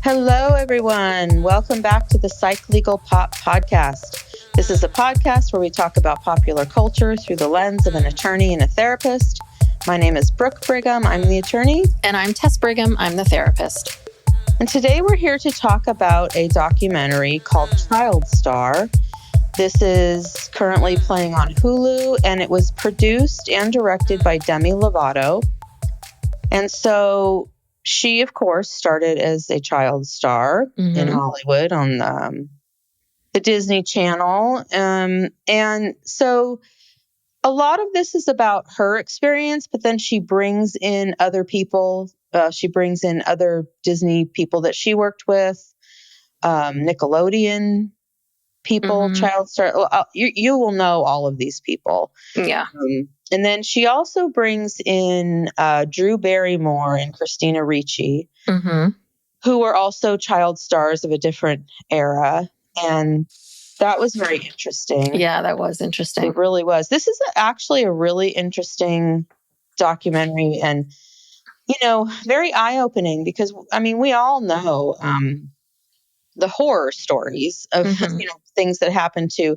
Hello, everyone. Welcome back to the Psych Legal Pop Podcast. This is a podcast where we talk about popular culture through the lens of an attorney and a therapist. My name is Brooke Brigham. I'm the attorney. And I'm Tess Brigham. I'm the therapist. And today we're here to talk about a documentary called Child Star. This is currently playing on Hulu, and it was produced and directed by Demi Lovato. And so she, of course, started as a child star in Hollywood on the Disney Channel. And so a lot of this is about her experience, but then she brings in other people. She brings in other Disney people that she worked with, Nickelodeon people, child star. You will know all of these people. Yeah. And then she also brings in Drew Barrymore and Christina Ricci, who were also child stars of a different era. And that was very interesting. Yeah, that was interesting. It really was. This is actually a really interesting documentary and, very eye-opening because, we all know the horror stories of, things that happen to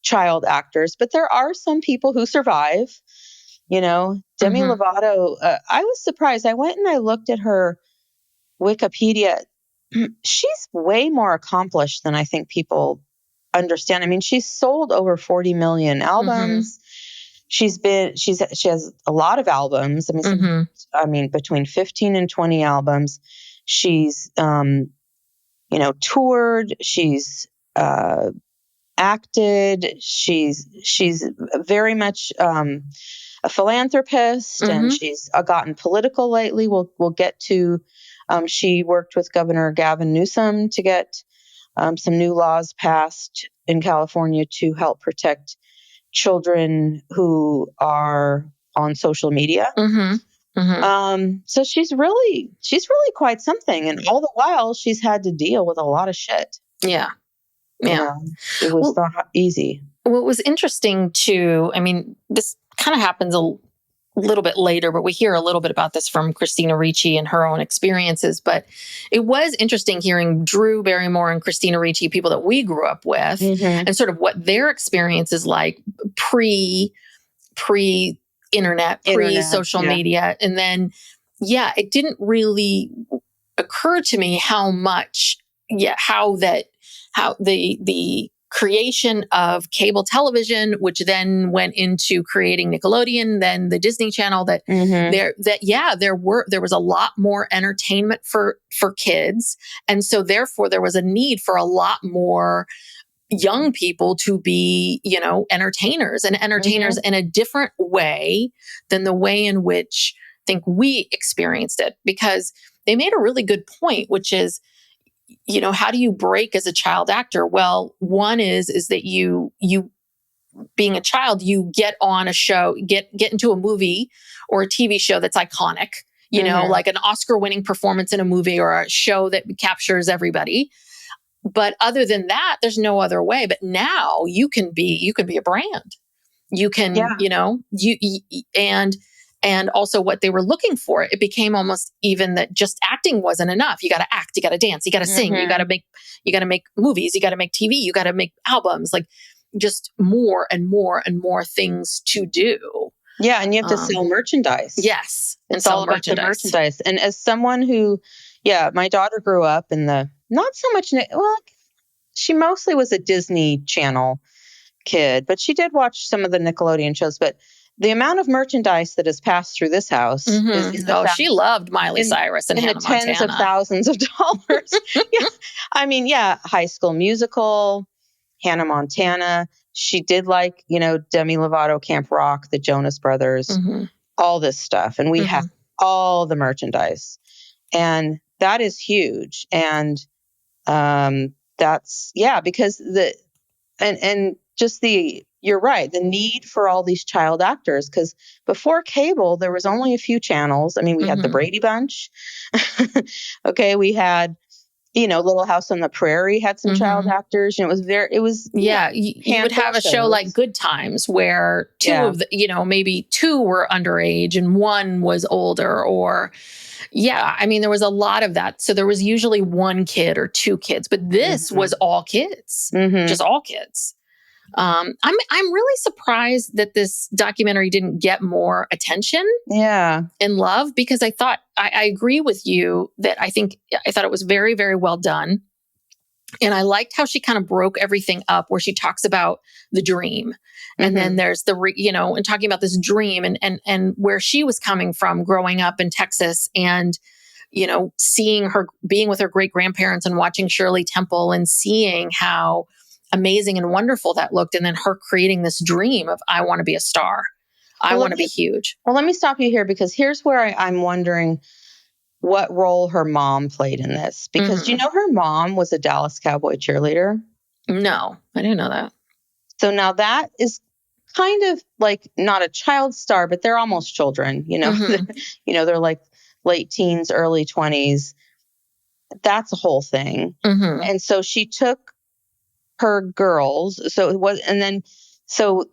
child actors, but there are some people who survive. Demi Lovato, I was surprised. I went and I looked at her Wikipedia. She's way more accomplished than I think people understand. She's sold over 40 million albums. She has a lot of albums. Between 15 and 20 albums. She's, toured. She's, acted. She's very much a philanthropist, and she's gotten political lately. We'll get to. She worked with Governor Gavin Newsom to get some new laws passed in California to help protect children who are on social media. So she's really quite something, and all the while she's had to deal with a lot of shit. Yeah. It was not easy. What was interesting too, this kind of happens a little bit later, but we hear a little bit about this from Christina Ricci and her own experiences. But it was interesting hearing Drew Barrymore and Christina Ricci, people that we grew up with, and sort of what their experience is like pre-internet, pre-social media. And then, it didn't really occur to me how the creation of cable television, which then went into creating Nickelodeon, then the Disney Channel, there was a lot more entertainment for kids. And so therefore there was a need for a lot more young people to be, entertainers in a different way than the way in which I think we experienced it, because they made a really good point, which is, how do you break as a child actor? Well, one is that you being a child, you get on a show, get into a movie or a TV show that's iconic, like an Oscar-winning performance in a movie or a show that captures everybody. But other than that, there's no other way. But now you can be a brand. You can, and also what they were looking for, it became almost even that just acting wasn't enough. You got to act, you got to dance, you got to sing, you got to make movies, you got to make TV, you got to make albums, like just more and more and more things to do. Yeah. And you have to sell merchandise. Yes. It's all about the merchandise. And as someone who, my daughter grew up in not so much, she mostly was a Disney Channel kid, but she did watch some of the Nickelodeon shows, but the amount of merchandise that has passed through this house is she loved Miley Cyrus and Hannah Montana. Tens of thousands of dollars. High School Musical, Hannah Montana. She did Demi Lovato, Camp Rock, the Jonas Brothers, all this stuff. And we have all the merchandise. And that is huge. And that's, because you're right, the need for all these child actors, because before cable, there was only a few channels. We had the Brady Bunch. Okay, we had Little House on the Prairie had some child actors. It was you would have a show like Good Times where maybe two were underage and one was older, or there was a lot of that. So there was usually one kid or two kids, but this was all kids, just all kids. I'm really surprised that this documentary didn't get more attention. Yeah. And love, because I thought, I agree with you that I thought it was very, very well done. And I liked how she kind of broke everything up, where she talks about the dream. And then there's and talking about this dream and where she was coming from growing up in Texas, and, seeing her being with her great grandparents and watching Shirley Temple and seeing how amazing and wonderful that looked. And then her creating this dream of, I want to be a star. I want to be huge. Well, let me stop you here, because here's where I'm wondering what role her mom played in this. Because do you know her mom was a Dallas Cowboy cheerleader? No, I didn't know that. So now that is kind of like not a child star, but they're almost children, they're like late teens, early 20s. That's a whole thing. And so she took her girls. So it was, and then, so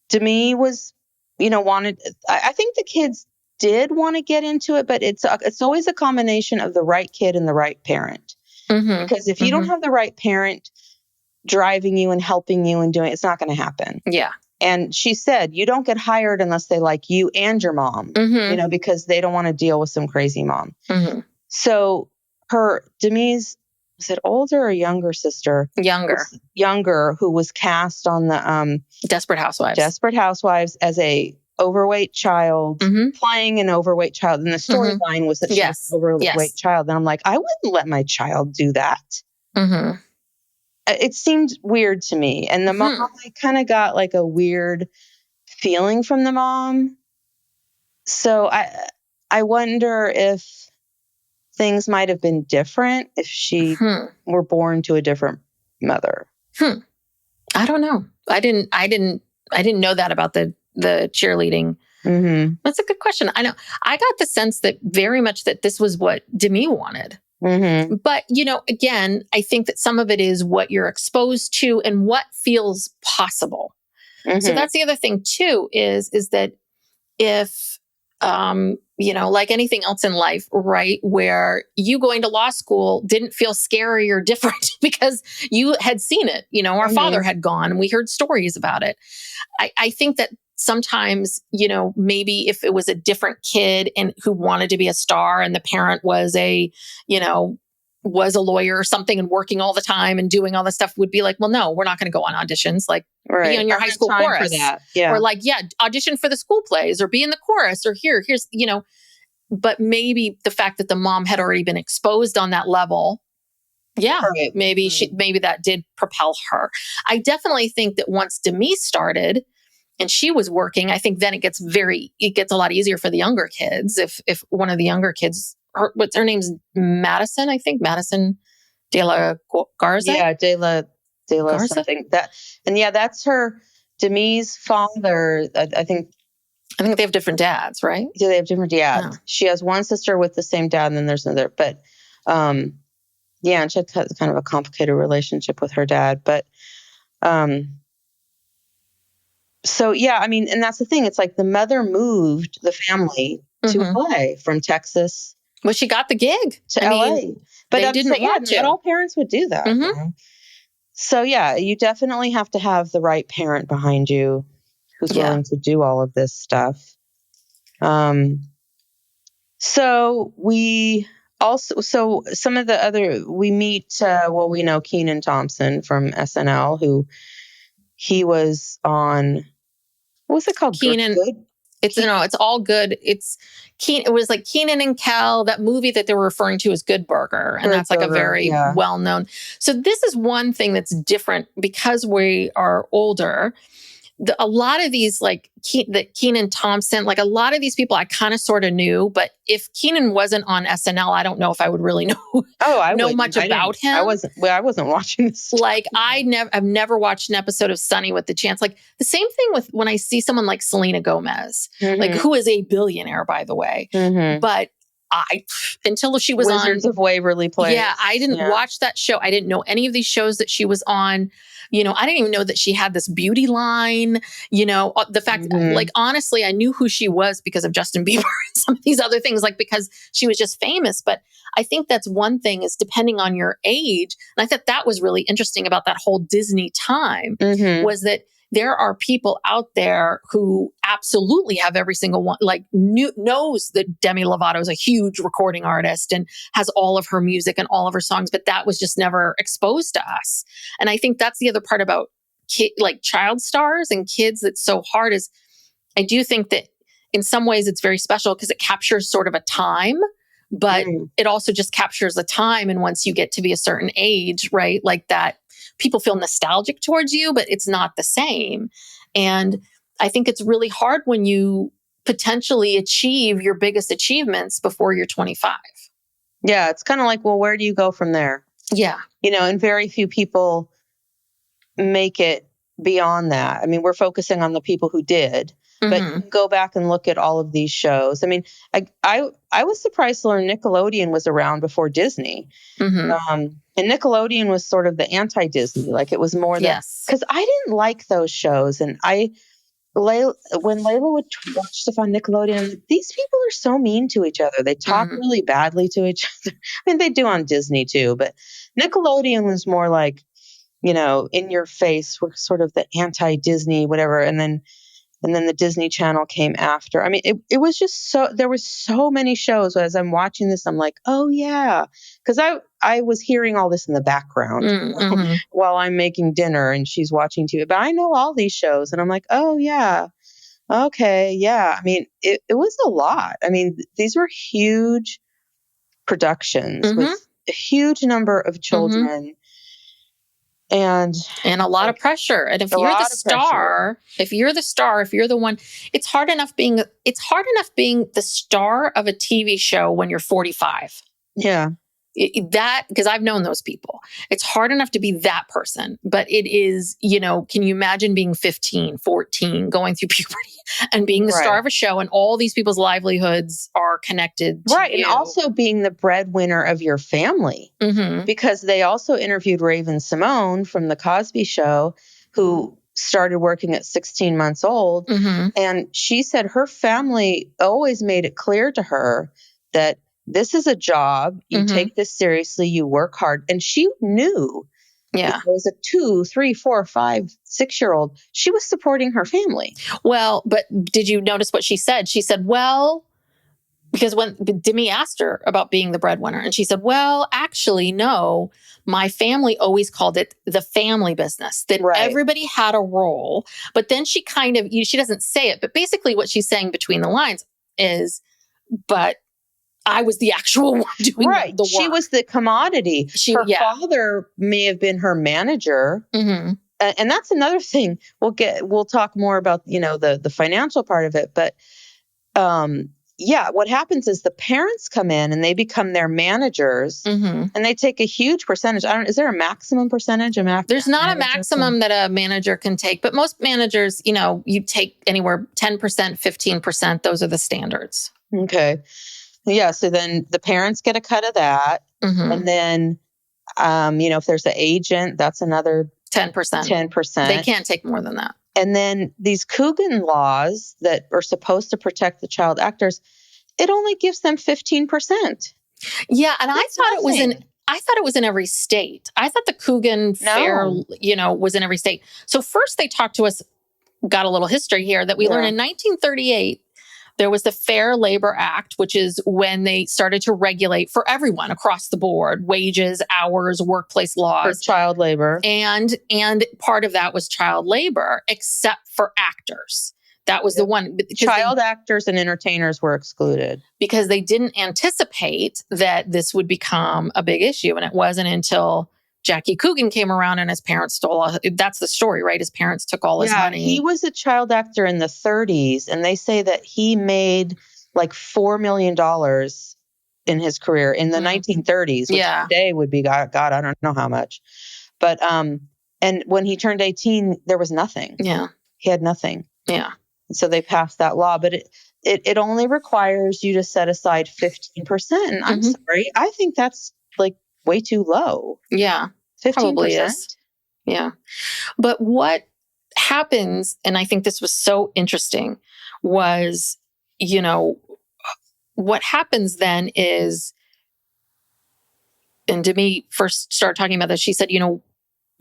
Demi was, wanted, I think the kids did want to get into it, but it's always a combination of the right kid and the right parent. Because if you don't have the right parent driving you and helping you and doing, it's not going to happen. Yeah. And she said, you don't get hired unless they like you and your mom, because they don't want to deal with some crazy mom. So Demi's, was it older or younger sister? Younger, who was cast on the Desperate Housewives as a overweight child, playing an overweight child. And the storyline was that she was an overweight child. And I'm like, I wouldn't let my child do that. It seemed weird to me. And the mom, I kind of got like a weird feeling from the mom. So I wonder if things might have been different if she were born to a different mother. I don't know. I didn't know that about the cheerleading. That's a good question. I know. I got the sense that very much that this was what Demi wanted. But, again, I think that some of it is what you're exposed to and what feels possible. So that's the other thing too, is that if, like anything else in life, right, where you going to law school didn't feel scary or different because you had seen it, our father had gone and we heard stories about it. I think that sometimes, maybe if it was a different kid and who wanted to be a star and the parent was was a lawyer or something and working all the time and doing all this stuff, would be like, well, no, we're not going to go on auditions. Like, be on your high school chorus. Or like, audition for the school plays or be in the chorus or here's, but maybe the fact that the mom had already been exposed on that level. Yeah. Right. Maybe that did propel her. I definitely think that once Demi started and she was working, I think then it gets a lot easier for the younger kids. If one of the younger kids, what's her name's Madison, I think Madison de la Garza. Yeah, de la something that, and that's her. Demi's father. I think they have different dads, right? Do they have different dads? Oh. She has one sister with the same dad, and then there's another. But and she has kind of a complicated relationship with her dad. But so and that's the thing. It's like the mother moved the family to LA from Texas. Well, she got the gig to LA, but they didn't want to. Not all parents would do that. So you definitely have to have the right parent behind you who's willing to do all of this stuff. So we also, some of the other, we meet, we know Kenan Thompson from SNL, who he was on, what was it called? Kenan. It's all good. It was like Kenan and Kel, that movie that they were referring to as Good Burger. And that's like a very well-known. So this is one thing that's different because we are older. A lot of these, like Kenan Thompson, like a lot of these people I kind of sort of knew, but if Kenan wasn't on SNL, I don't know if I would really know much about him. I wasn't watching this. Like I've never watched an episode of Sunny with the Chance. Like the same thing with when I see someone like Selena Gomez, like who is a billionaire, by the way. But until she was Wizards on of Waverly Place. Yeah, I didn't watch that show. I didn't know any of these shows that she was on. I didn't even know that she had this beauty line. The fact, like, honestly, I knew who she was because of Justin Bieber and some of these other things, like, because she was just famous. But I think that's one thing, is depending on your age. And I thought that was really interesting about that whole Disney time, was that there are people out there who absolutely have every single one, like, knows that Demi Lovato is a huge recording artist and has all of her music and all of her songs, but that was just never exposed to us. And I think that's the other part about like child stars and kids that's so hard, is I do think that in some ways it's very special because it captures sort of a time, but it also just captures a time. And once you get to be a certain age, right, like that, people feel nostalgic towards you, but it's not the same. And I think it's really hard when you potentially achieve your biggest achievements before you're 25. Yeah, it's kind of like, well, where do you go from there? Yeah. And very few people make it beyond that. I mean, we're focusing on the people who did, but go back and look at all of these shows. I mean, I was surprised to learn Nickelodeon was around before Disney. And Nickelodeon was sort of the anti-Disney. Like, it was more because I didn't like those shows. And when Layla would watch stuff on Nickelodeon, I'm like, these people are so mean to each other. They talk really badly to each other. I mean, they do on Disney too, but Nickelodeon was more like, in your face. We're sort of the anti-Disney, whatever. And then the Disney Channel came after. I mean, it was just there was so many shows. As I'm watching this, I'm like, oh yeah. Because I was hearing all this in the background while I'm making dinner and she's watching TV. But I know all these shows and I'm like, oh yeah. Okay. Yeah. I mean, it was a lot. I mean, these were huge productions with a huge number of children. And a lot of pressure. And if you're the star, if you're the one, it's hard enough being the star of a TV show when you're 45. Yeah. Because I've known those people. It's hard enough to be that person, but it is, can you imagine being 15, 14, going through puberty and being the star of a show, and all these people's livelihoods are connected to you. And also being the breadwinner of your family. Because they also interviewed Raven Simone from The Cosby Show, who started working at 16 months old. And she said her family always made it clear to her that this is a job. You take this seriously. You work hard. And she knew if it was a 2, 3, 4, 5, 6-year-old, she was supporting her family. Well, but did you notice what she said? She said, well, because when Demi asked her about being the breadwinner, and she said, well, actually, no, my family always called it the family business, that everybody had a role. But then she kind of, she doesn't say it, but basically what she's saying between the lines is, but I was the actual one doing the work. She was the commodity. Her father may have been her manager. And that's another thing. We'll talk more about, the financial part of it. But what happens is the parents come in and they become their managers and they take a huge percentage. Is there a maximum percentage? There's not a maximum that a manager can take, but most managers, you take anywhere 10%, 15%. Those are the standards. Okay. Yeah. So then the parents get a cut of that. And then, if there's an agent, that's another 10%. 10%. They can't take more than that. And then these Coogan laws that are supposed to protect the child actors, it only gives them 15%. Yeah. And I thought it was in every state. I thought the Coogan Fair, was in every state. So first they talked to us, got a little history here, that we learned in 1938, there was the Fair Labor Act, which is when they started to regulate for everyone across the board, wages, hours, workplace laws. For child labor. And part of that was child labor, except for actors. That was the one. Child actors and entertainers were excluded. Because they didn't anticipate that this would become a big issue. And it wasn't until Jackie Coogan came around and his parents that's the story, right? His parents took all his money. He was a child actor in the 30s, and they say that he made like $4 million in his career in the 1930s, which today would be, God, I don't know how much. But, and when he turned 18, there was nothing. Yeah. He had nothing. Yeah. So they passed that law, but it only requires you to set aside 15%. And I'm sorry, I think that's like way too low. Yeah, 15%. probably is. Yeah. But what happens, and I think this was so interesting, was, what happens then is, and Demi first started talking about this, she said,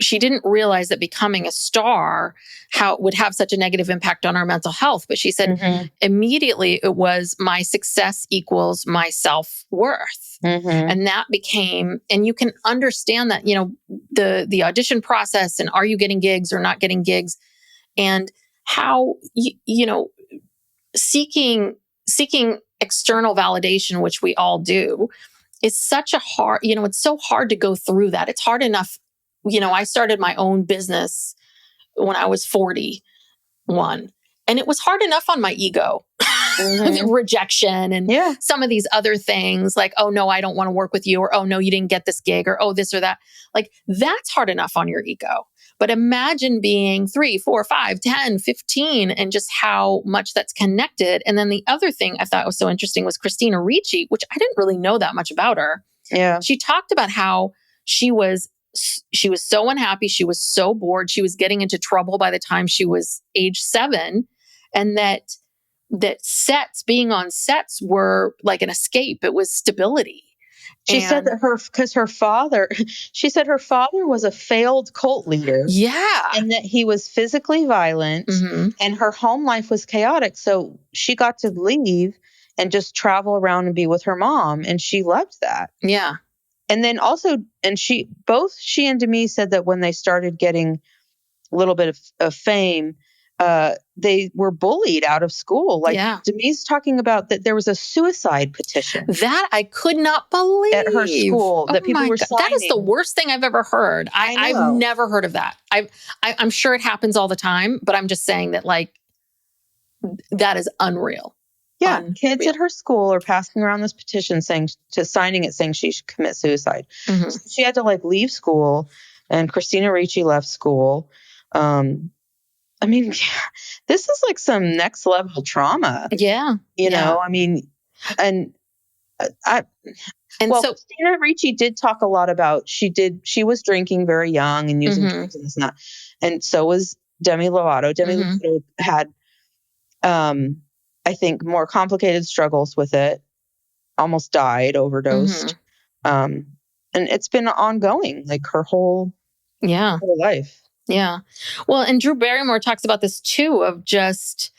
she didn't realize that becoming a star, how it would have such a negative impact on our mental health. But she said immediately it was my success equals my self-worth. And that became, and you can understand that, the audition process and are you getting gigs or not getting gigs, and how, seeking external validation, which we all do, is such a hard, it's so hard to go through that. It's hard enough. I started my own business when I was 41, and it was hard enough on my ego, the rejection and some of these other things like, oh no, I don't want to work with you, or oh no, you didn't get this gig, or oh, this or that. Like that's hard enough on your ego. But imagine being 3, 4, 5, 10, 15, and just how much that's connected. And then the other thing I thought was so interesting was Christina Ricci, which I didn't really know that much about her. Yeah. She talked about how she was so unhappy. She was so bored. She was getting into trouble by the time she was age 7. And that being on sets were like an escape. It was stability. She said that she said her father was a failed cult leader. Yeah. And that he was physically violent and her home life was chaotic. So she got to leave and just travel around and be with her mom. And she loved that. Yeah. And then also, both she and Demi said that when they started getting a little bit of fame, they were bullied out of school. Like Demi's talking about that there was a suicide petition that I could not believe at her school that people were signing. That is the worst thing I've ever heard. I've never heard of that. I'm sure it happens all the time, but I'm just saying that like that is unreal. Yeah, kids at her school are passing around this petition signing it saying she should commit suicide. So she had to like leave school, and Christina Ricci left school. I mean, this is like some next level trauma. Yeah. You know, I mean, so Christina Ricci did talk a lot about, she was drinking very young and using drugs and this and that. And so was Demi Lovato. Demi Lovato had, I think, more complicated struggles with it, almost died, overdosed. And it's been ongoing, like her whole life. Yeah. Well, and Drew Barrymore talks about this too, of just,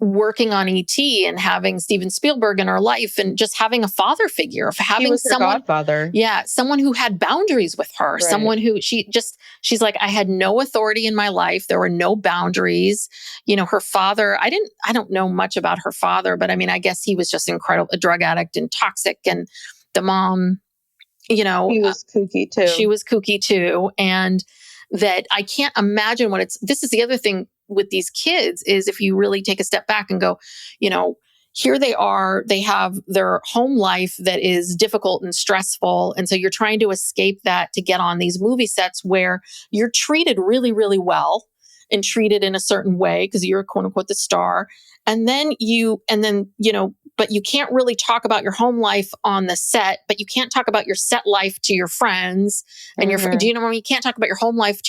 working on E.T. and having Steven Spielberg in her life and just having a father figure, of having he was someone, her godfather. Yeah. Someone who had boundaries with her, right. Someone who she's like, I had no authority in my life. There were no boundaries. Her father, I don't know much about her father, but I mean, I guess he was just incredible, a drug addict and toxic. And the mom, he was kooky too. She was kooky too. And that I can't imagine this is the other thing with these kids is if you really take a step back and go, here they are, they have their home life that is difficult and stressful. And so you're trying to escape that to get on these movie sets where you're treated really, really well and treated in a certain way because you're quote unquote the star. And then but you can't really talk about your home life on the set, but you can't talk about your set life to your friends and your, do you know what I mean? You can't talk about your home life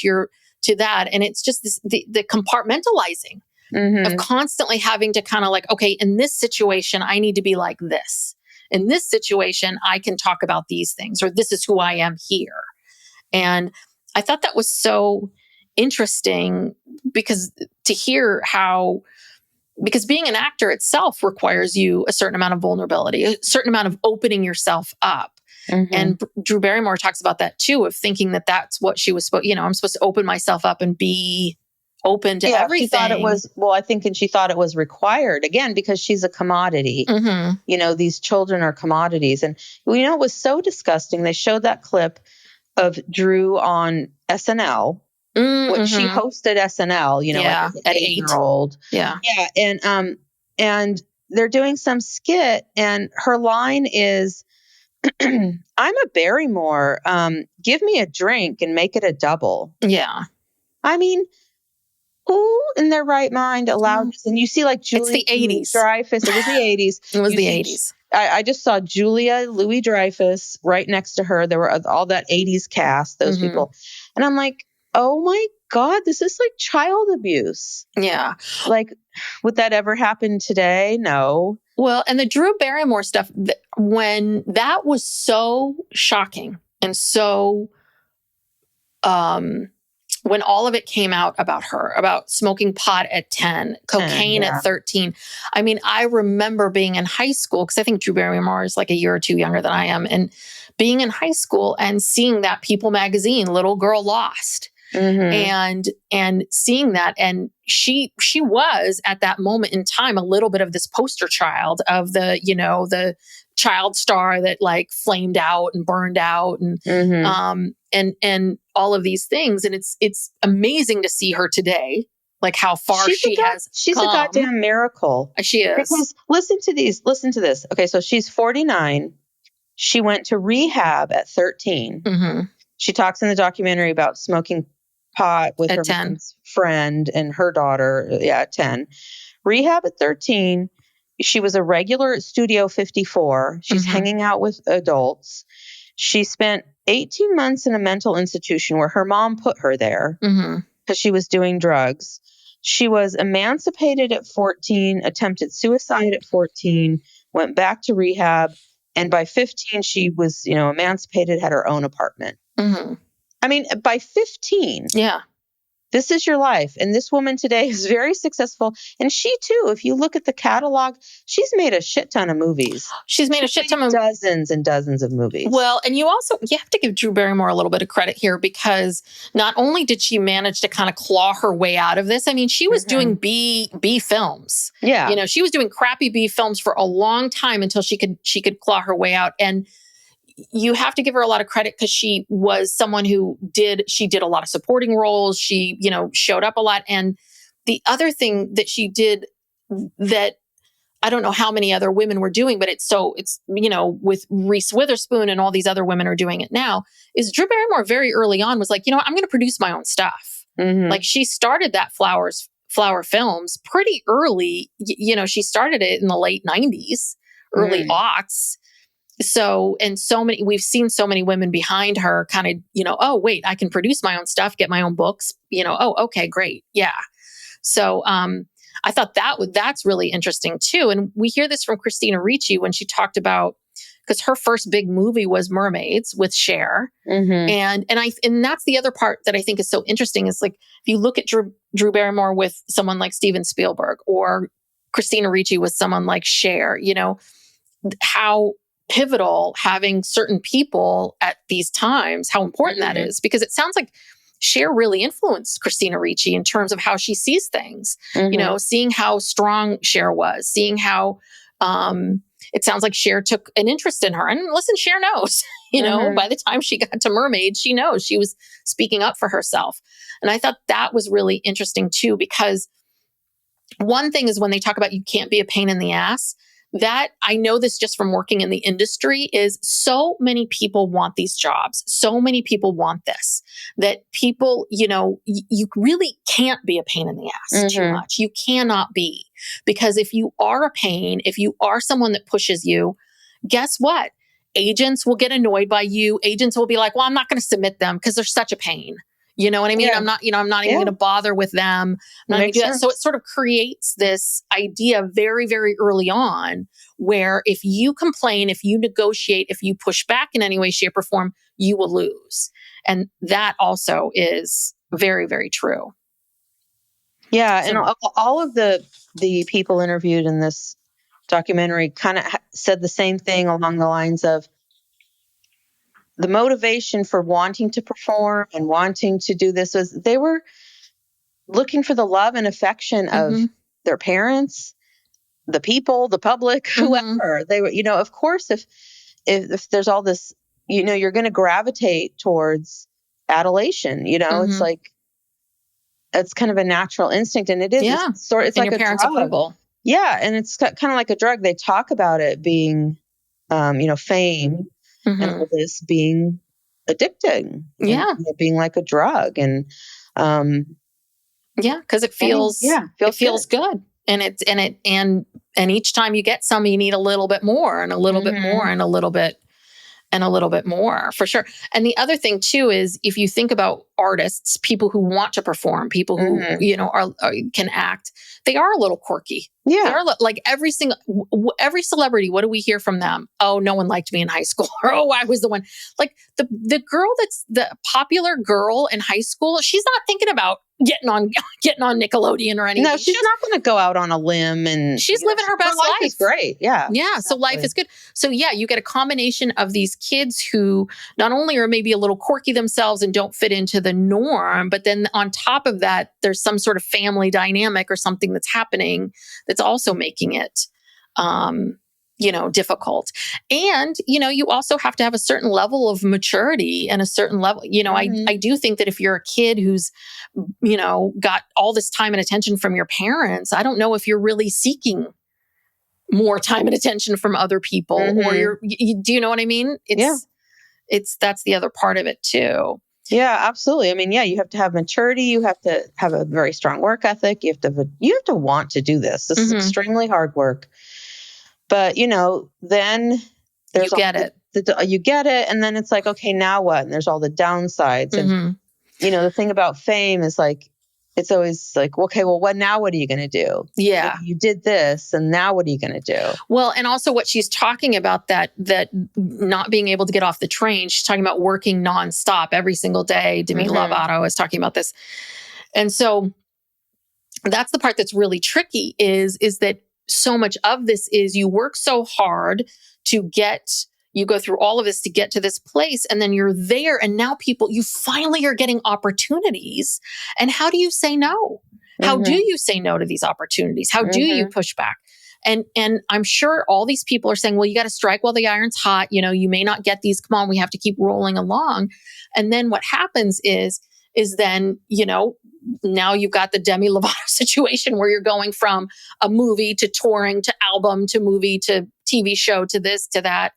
to that. And it's just the compartmentalizing of constantly having to kind of like, okay, in this situation, I need to be like this. In this situation, I can talk about these things, or this is who I am here. And I thought that was so interesting because to hear because being an actor itself requires you a certain amount of vulnerability, a certain amount of opening yourself up. And Drew Barrymore talks about that too, of thinking that that's what she was supposed, I'm supposed to open myself up and be open to everything. She thought it was, and she thought it was required again, because she's a commodity. These children are commodities. And it was so disgusting. They showed that clip of Drew on SNL. When she hosted SNL, like an 8-year-old. Yeah. And they're doing some skit and her line is, I'm a Barrymore. Give me a drink and make it a double. Yeah. I mean, who in their right mind allowed this? And you see like Julia the 80s. Dreyfus. It was the 80s. It was You the see 80s. I just saw Julia Louis Dreyfus right next to her. There were all that 80s cast, those people. And I'm like, oh my God, this is like child abuse. Yeah. Like, would that ever happen today? No. Well, and the Drew Barrymore stuff, when that was so shocking and so, when all of it came out about her, about smoking pot at 10, cocaine at 13. I mean, I remember being in high school, because I think Drew Barrymore is like a year or two younger than I am, and being in high school and seeing that People magazine, Little Girl Lost. And seeing that, and she was at that moment in time a little bit of this poster child of the, you know, the child star that like flamed out and burned out and all of these things. And it's amazing to see her today, like how far she's a goddamn miracle. She is. Because listen to this. Okay, so she's 49. She went to rehab at 13. She talks in the documentary about smoking pot with her 10. mom's friend and her daughter. Yeah, at 10. Rehab at 13. She was a regular at Studio 54. She's hanging out with adults. She spent 18 months in a mental institution where her mom put her there because she was doing drugs. She was emancipated at 14, attempted suicide at 14, went back to rehab. And by 15, she was, you know, emancipated, had her own apartment. I mean, by 15, this is your life. And this woman today is very successful. And she too, if you look at the catalog, she's made a shit ton of movies. She's made a shit ton of dozens and dozens of movies. Well, and you have to give Drew Barrymore a little bit of credit here, because not only did she manage to kind of claw her way out of this, I mean, she was doing B films. Yeah. You know, she was doing crappy B films for a long time until she could claw her way out. And you have to give her a lot of credit, because she was someone who did a lot of supporting roles. She, you know, showed up a lot. And the other thing that she did that I don't know how many other women were doing, but it's, you know, with Reese Witherspoon and all these other women are doing it now, is Drew Barrymore very early on was like, you know, I'm going to produce my own stuff. Like she started that Flower Films pretty early. You know, she started it in the late 90s, early aughts. So, and we've seen so many women behind her kind of, you know, oh, wait, I can produce my own stuff, get my own books, you know, oh, okay, great. Yeah. So, I thought that's really interesting too. And we hear this from Christina Ricci when she talked about, because her first big movie was Mermaids with Cher. And that's the other part that I think is so interesting is like, if you look at Drew Barrymore with someone like Steven Spielberg, or Christina Ricci with someone like Cher, you know, how pivotal having certain people at these times, how important that is, because it sounds like Cher really influenced Christina Ricci in terms of how she sees things, you know, seeing how strong Cher was, seeing how, it sounds like Cher took an interest in her. And listen, Cher knows, you know, by the time she got to Mermaids, she knows she was speaking up for herself. And I thought that was really interesting too, because one thing is when they talk about you can't be a pain in the ass, that I know this just from working in the industry, is so many people want these jobs. So many people want this, that people, you know, you really can't be a pain in the ass too much. You cannot be, because if you are a pain, if you are someone that pushes you, guess what? Agents will get annoyed by you. Agents will be like, well, I'm not going to submit them because they're such a pain. You know what I mean? I'm not even going to bother with them. I'm not going to do that. So it sort of creates this idea very, very early on where if you complain, if you negotiate, if you push back in any way, shape, or form, you will lose. And that also is very, very true. Yeah. So, and all of the people interviewed in this documentary kind of said the same thing along the lines of, the motivation for wanting to perform and wanting to do this was they were looking for the love and affection of their parents, the people, the public, whoever. They were, you know, of course, if there's all this, you know, you're going to gravitate towards adulation, you know, it's like, it's kind of a natural instinct. And it is, it's like your parents' drug. approval. Yeah. And it's kind of like a drug. They talk about it being, you know, fame. And all this being addicting. And, you know, being like a drug. And Yeah, because it feels good. And each time you get some, you need a little bit more and a little bit more and a little bit more, for sure. And the other thing too is, if you think about artists, people who want to perform, people who are can act, they are a little quirky. Yeah, they are like every celebrity. What do we hear from them? Oh, no one liked me in high school, or oh, I was the one. Like the girl that's the popular girl in high school, she's not thinking about getting on Nickelodeon or anything. No, she's not going to go out on a limb, and she's living her best life. Is great. Yeah. Yeah. Exactly. So life is good. So yeah, you get a combination of these kids who not only are maybe a little quirky themselves and don't fit into the norm, but then on top of that, there's some sort of family dynamic or something that's happening that's also making it, difficult. And, you also have to have a certain level of maturity and a certain level, I do think that if you're a kid who's, got all this time and attention from your parents, I don't know if you're really seeking more time and attention from other people, or do you know what I mean? That's the other part of it too. Yeah, absolutely. I mean, you have to have maturity. You have to have a very strong work ethic. You have to want to do this. This is extremely hard work. But, then there's you get it. And then it's like, okay, now what? And there's all the downsides. And, the thing about fame is like, it's always like, okay, well, what are you going to do? Yeah. You did this, and now what are you going to do? Well, and also what she's talking about, that not being able to get off the train, she's talking about working nonstop every single day. Demi Lovato is talking about this. And so that's the part that's really tricky is that so much of this is you work so hard you go through all of this to get to this place, and then you're there, and now you finally are getting opportunities. And how do you say no? How do you say no to these opportunities? How do you push back? And I'm sure all these people are saying, well, you got to strike while the iron's hot. You may not get these. Come on, we have to keep rolling along. And then what happens is then, now you've got the Demi Lovato situation where you're going from a movie to touring to album to movie to TV show to this to that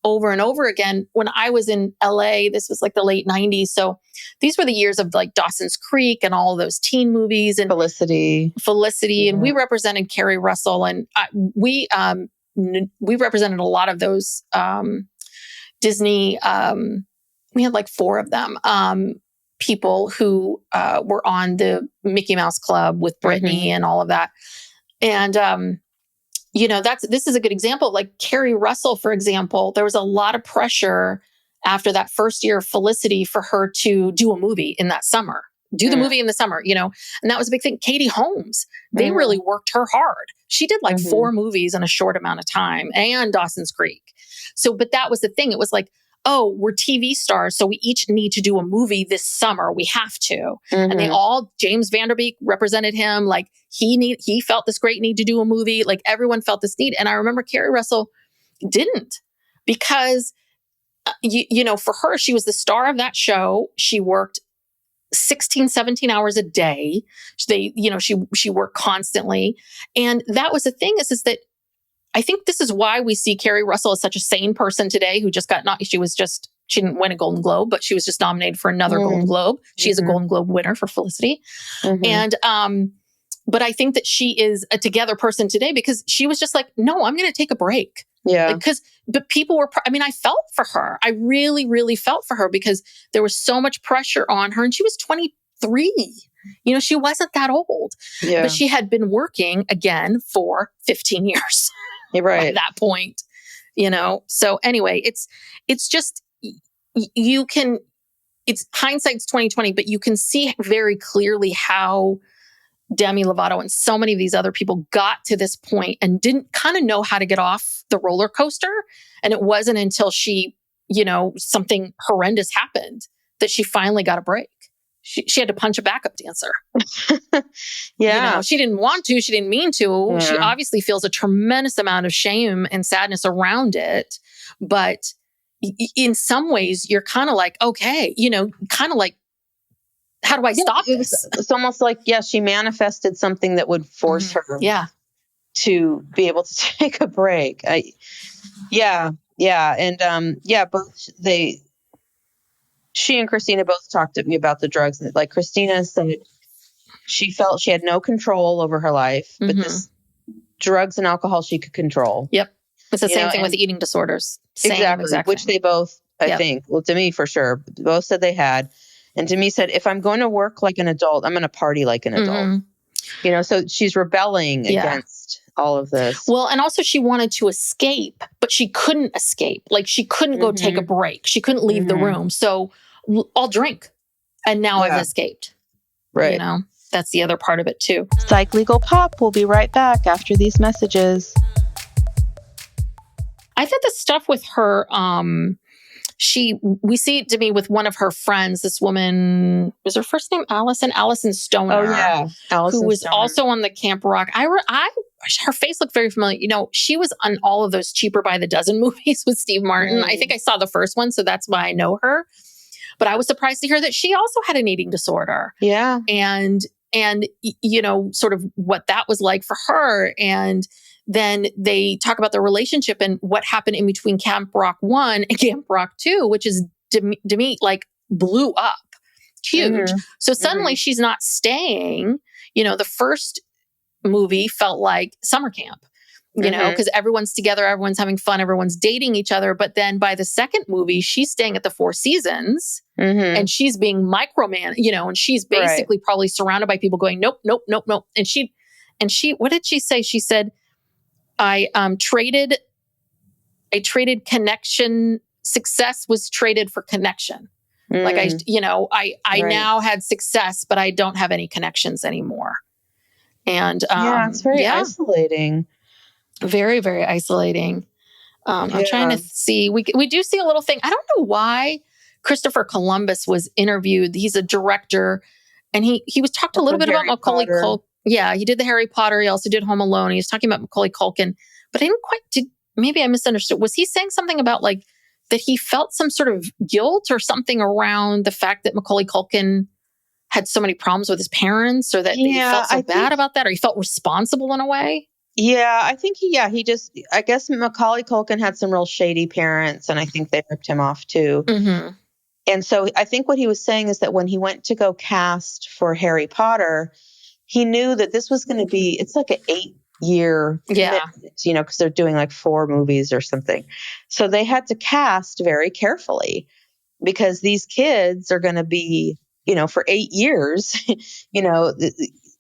over and over again. When I was in LA, this was like the late 90s. So these were the years of like Dawson's Creek and all of those teen movies and Felicity. And we represented Carrie Russell, and we represented a lot of those Disney. We had like 4 of them. People who were on the Mickey Mouse Club with Britney and all of that. And, this is a good example. Like Carrie Russell, for example, there was a lot of pressure after that first year of Felicity for her to do a movie in that summer, the movie in the summer, and that was a big thing. Katie Holmes, they really worked her hard. She did like 4 movies in a short amount of time, and Dawson's Creek. So, but that was the thing. It was like, oh, we're TV stars, so we each need to do a movie this summer. We have to. And they all, James Van Der Beek represented him. Like he felt this great need to do a movie. Like everyone felt this need. And I remember Carrie Russell didn't, because, for her, she was the star of that show. She worked 16, 17 hours a day. She worked constantly. And that was the thing is that I think this is why we see Carrie Russell as such a sane person today, who just got she didn't win a Golden Globe, but she was just nominated for another Golden Globe. She is a Golden Globe winner for Felicity. And, but I think that she is a together person today because she was just like, no, I'm going to take a break. Yeah. But people were, I felt for her. I really, really felt for her because there was so much pressure on her, and she was 23. She wasn't that old, but she had been working again for 15 years. Right. At that point, So anyway, it's just, it's hindsight's 2020, but you can see very clearly how Demi Lovato and so many of these other people got to this point and didn't kind of know how to get off the roller coaster. And it wasn't until she, something horrendous happened that she finally got a break. She had to punch a backup dancer. Yeah. She didn't want to. She didn't mean to. Yeah. She obviously feels a tremendous amount of shame and sadness around it. But in some ways, you're kind of like, okay, kind of like, how do I stop this? It's almost like, she manifested something that would force her to be able to take a break. And both she and Christina both talked to me about the drugs. Like Christina said, She felt she had no control over her life, but this drugs and alcohol she could control. Yep. It's the You same know, thing with and- eating disorders. Same exactly, exact which thing. they both, I Yep. think, well, to me for sure, both said they had. And to me said, if I'm going to work like an adult, I'm going to party like an adult. You know, so she's rebelling against all of this. Well, and also she wanted to escape, but she couldn't escape. Like she couldn't go take a break. She couldn't leave the room. So I'll drink. And now I've escaped. Right. You know, that's the other part of it too. Psych Legal Pop will be right back after these messages. I thought the stuff with her, we see it to me with one of her friends, this woman, was her first name Allison Stoner. Oh, yeah. Who was also on the Camp Rock. Her face looked very familiar. You know, she was on all of those Cheaper by the Dozen movies with Steve Martin. I think I saw the first one, so that's why I know her. But I was surprised to hear that she also had an eating disorder. Yeah. And, you know, sort of what that was like for her. And then they talk about the relationship and what happened in between Camp Rock 1 and Camp Rock 2, which is, to me, like blew up. Huge. So suddenly she's not staying. You know, the first movie felt like summer camp, you know, because everyone's together, everyone's having fun, everyone's dating each other. But then by the second movie, she's staying at the Four Seasons and she's being micromanaged, you know, and she's basically probably surrounded by people going, nope, nope, nope, nope. And she, what did she say? She said, I traded connection. Success was traded for connection. Like I now had success, but I don't have any connections anymore. And it's very isolating. Very, very isolating. I'm trying to see. We do see a little thing. I don't know why Christopher Columbus was interviewed. He's a director, and he was talked a little bit about Macaulay Culkin. Yeah, he did the Harry Potter. He also did Home Alone. He was talking about Macaulay Culkin, but I didn't quite. Maybe I misunderstood. Was he saying something about like that he felt some sort of guilt or something around the fact that Macaulay Culkin had so many problems with his parents, or that he felt so bad about that, or he felt responsible in a way? Yeah, I think I guess Macaulay Culkin had some real shady parents, and I think they ripped him off too. And so I think what he was saying is that when he went to go cast for Harry Potter, he knew that this was going to be, it's like an 8-year commitment, you know, because they're doing like 4 movies or something. So they had to cast very carefully because these kids are going to be, you know, for 8 years, you know,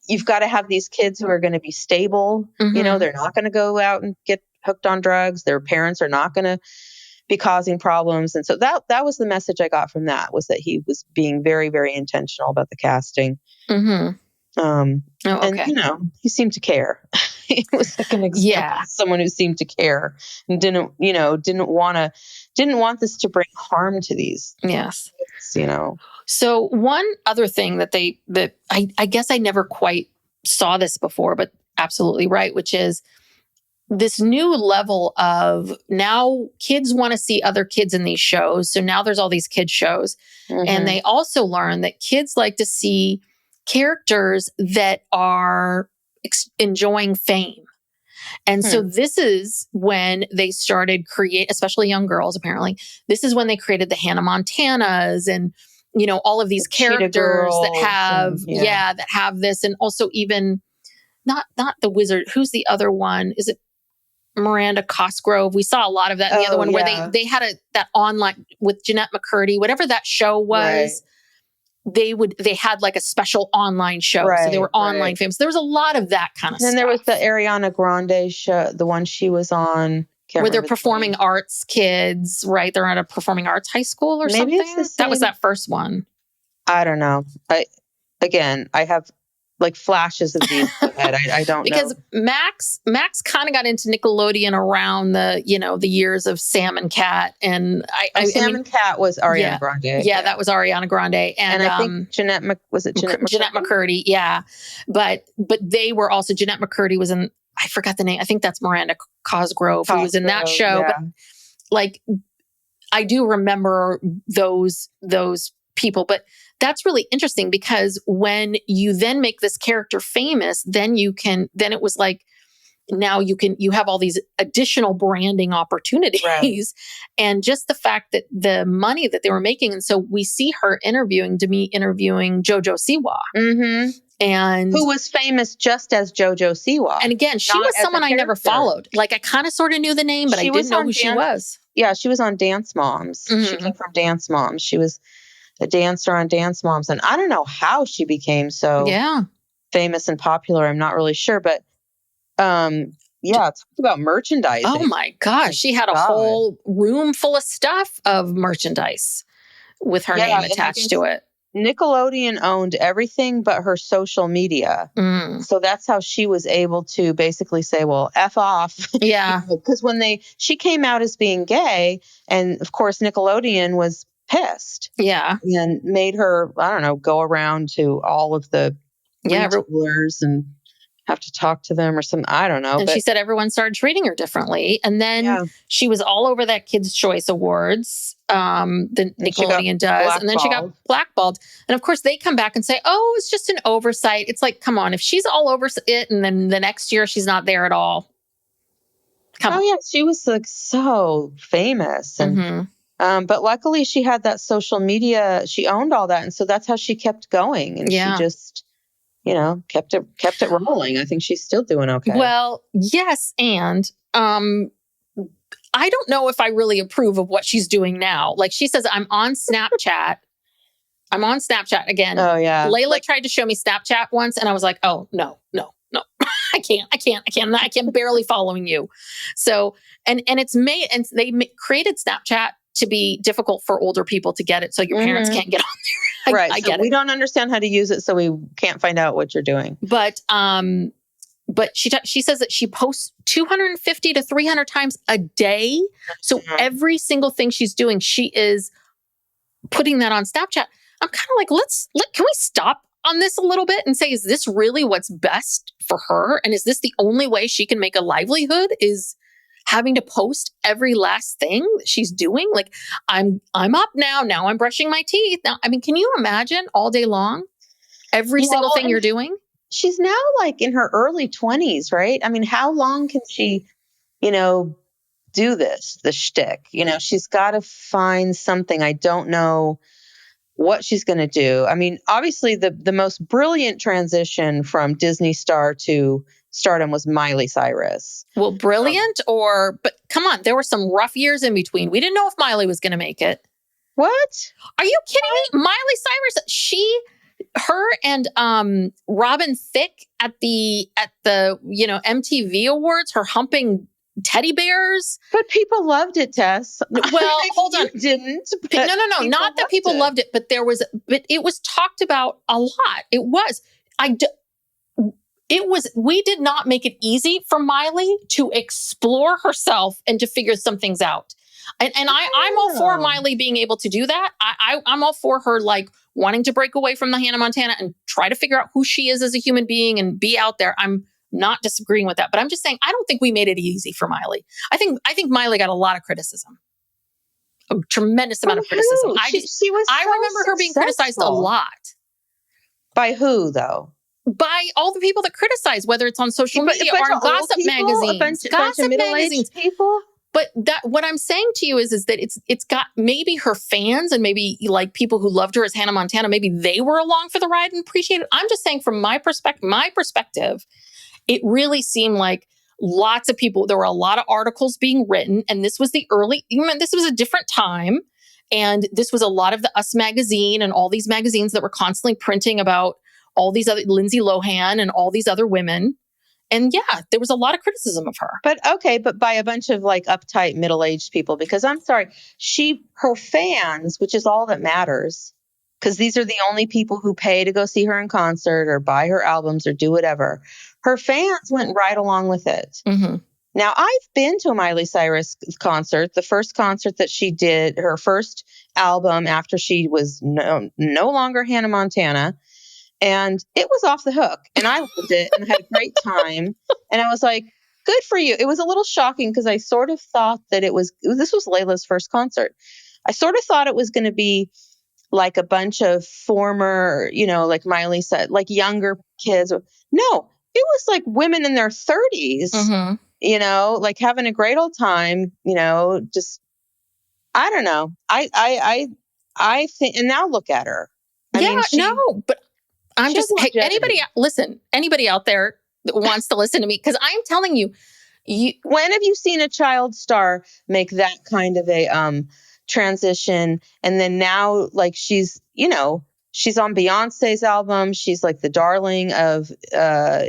you've got to have these kids who are going to be stable. You know, they're not going to go out and get hooked on drugs. Their parents are not going to be causing problems. And so that was the message I got from that, was that he was being very, very intentional about the casting. And, you know, he seemed to care. He was like an example of someone who seemed to care and didn't want this to bring harm to these kids, you know. So one other thing that I guess I never quite saw this before, but absolutely right, which is this new level of now kids want to see other kids in these shows. So now there's all these kids shows. And they also learn that kids like to see characters that are enjoying fame. And so this is when they started especially young girls, apparently, this is when they created the Hannah Montanas and, you know, all of these characters that have, that have this. And also even not the wizard. Who's the other one? Is it Miranda Cosgrove? We saw a lot of that in the other one where they had that online with Jeanette McCurdy, whatever that show was. They had like a special online show. So they were online famous. There was a lot of that kind of stuff. And then there was the Ariana Grande show, the one she was on. Where they're performing arts kids, right? They're at a performing arts high school or something. That was that first one. I don't know. I have like flashes of these in my head. I don't because know. Max kind of got into Nickelodeon around the years of Sam and Cat, and Sam and Cat was Ariana Grande. Yeah, that was Ariana Grande, and I think Jeanette McCurdy. Yeah, but they were also Jeanette McCurdy was in. I forgot the name. I think that's Miranda Cosgrove who was in that show. Yeah. But like, I do remember those people, but that's really interesting because when you then make this character famous, then it was like now you have all these additional branding opportunities, Right. and just the fact that the money that they were making. And so we see her interviewing Jojo Siwa. Mm-hmm. And who was famous just as Jojo Siwa. And again, she not was as a someone I never character. followed. Like I kind of sort of knew the name, but I She was didn't know on who she Dan- was. Yeah, she was on Dance Moms. She Mhm. came from Dance Moms. She was a dancer on Dance Moms. And I don't know how she became so Yeah. famous and popular. I'm not really sure. But yeah, talk about merchandising. Oh my gosh. She had a God. whole room full of stuff of merchandise with her Yeah, name and I attached guess to it. Nickelodeon owned everything but her social media. Mm. So that's how she was able to basically say, well, F off. Yeah. Because she came out as being gay, and of course, Nickelodeon was pissed Yeah. and made her, I don't know, go around to all of the Yeah. retailers and have to talk to them or something. I don't know. And But she said everyone started treating her differently. And then yeah, she was all over that Kids' Choice Awards, the and she got Nickelodeon does. And then she got blackballed. And of course, they come back and say, oh, it's just an oversight. It's like, come on, if she's all over it and then the next year she's not there at all. Come on. yeah, she was like so famous. And Mhm. but luckily she had that social media. She owned all that. And so that's how she kept going. And Yeah. she just, kept it rolling. I think she's still doing okay. Well, yes. And I don't know if I really approve of what she's doing now. Like she says, I'm on Snapchat. I'm on Snapchat again. Oh, yeah. Layla tried to show me Snapchat once, and I was like, oh, no. I can't barely following you. So, and it's made, and they created Snapchat to be difficult for older people to get it. So your parents can't get on there. Right. I so get we it. don't understand how to use it. So we can't find out what you're doing. But she says that she posts 250 to 300 times a day. So every single thing she's doing, she is putting that on Snapchat. I'm kind of like, can we stop on this a little bit and say, is this really what's best for her? And is this the only way she can make a livelihood, is having to post every last thing that she's doing? Like, I'm up now. Now I'm brushing my teeth. Now, I mean, can you imagine all day long, every single thing you're doing? She's now like in her early 20s, right? I mean, how long can she, do the shtick? She's got to find something. I don't know what she's going to do. I mean, obviously the most brilliant transition from Disney star to stardom was Miley Cyrus. Well, brilliant but come on, there were some rough years in between. We didn't know if Miley was going to make it. What? Are you kidding me? Miley Cyrus, her and Robin Thicke at the MTV Awards, her humping teddy bears. But people loved it, Tess. Well, hold on. You didn't. No. Not that people loved it, but it was talked about a lot. It was. We did not make it easy for Miley to explore herself and to figure some things out. And I'm all for Miley being able to do that. I'm all for her, like, wanting to break away from the Hannah Montana and try to figure out who she is as a human being and be out there. I'm not disagreeing with that, but I'm just saying, I don't think we made it easy for Miley. I think Miley got a lot of criticism, a tremendous amount of criticism. I remember her being criticized a lot. By who, though? By all the people that criticize, whether it's on social media or in gossip magazines. Gossip magazines. People. But what I'm saying to you is that it's got maybe her fans and maybe like people who loved her as Hannah Montana, maybe they were along for the ride and appreciated it. I'm just saying from my perspective, it really seemed like lots of people, there were a lot of articles being written, and this was this was a different time. And this was a lot of the Us magazine and all these magazines that were constantly printing about all these other, Lindsay Lohan and all these other women. And yeah, there was a lot of criticism of her. But by a bunch of like uptight middle-aged people, because I'm sorry, her fans, which is all that matters, because these are the only people who pay to go see her in concert or buy her albums or do whatever. Her fans went right along with it. Mm-hmm. Now, I've been to a Miley Cyrus concert, the first concert that she did, her first album after she was no longer Hannah Montana. And it was off the hook. And I loved it and had a great time. And I was like, good for you. It was a little shocking because I sort of thought that this was Layla's first concert. I sort of thought it was going to be like a bunch of former, like Miley said, like younger kids. No, it was like women in their 30s, you know, like having a great old time, you know, just, I don't know. I think, and now look at her. I mean, but I'm she has just, hey, longevity. anybody out there that wants to listen to me, because I'm telling you, when have you seen a child star make that kind of a transition? And then now, like, she's, you know, she's on Beyonce's album. She's like the darling of,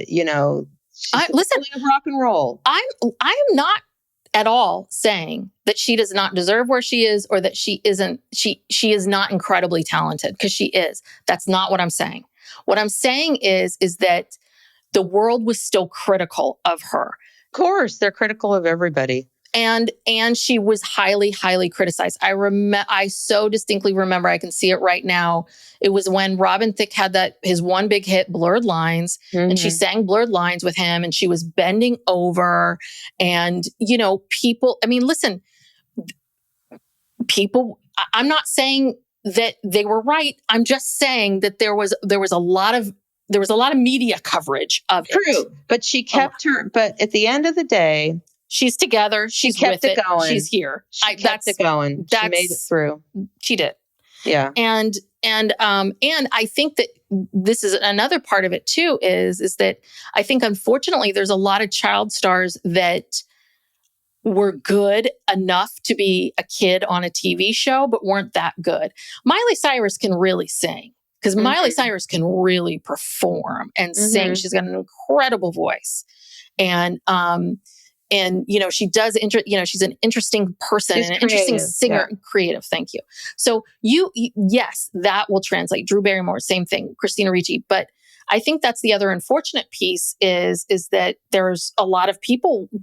you know, she's the darling of rock and roll. I am not at all saying that she does not deserve where she is, or that she is not incredibly talented, because she is. That's not what I'm saying. What I'm saying is that the world was still critical of her. Of course, they're critical of everybody. And she was highly, highly criticized. I so distinctly remember, I can see it right now. It was when Robin Thicke had his one big hit, Blurred Lines, and she sang Blurred Lines with him, and she was bending over, and, you know, people, I mean, listen, people, I'm not saying that they were right. I'm just saying that there was a lot of media coverage of it. True, but she kept but at the end of the day, she's together. She's kept with it going. She's here. She kept it going. She made it through. She did. Yeah. And I think that this is another part of it too, is that I think, unfortunately, there's a lot of child stars that were good enough to be a kid on a TV show, but weren't that good. Miley Cyrus can really sing, because Miley Cyrus can really perform and sing. She's got an incredible voice. And you know, she does, you know, she's an interesting person, and an interesting singer, creative. Thank you. So yes, that will translate. Drew Barrymore, same thing. Christina Ricci. But I think that's the other unfortunate piece is that there's a lot of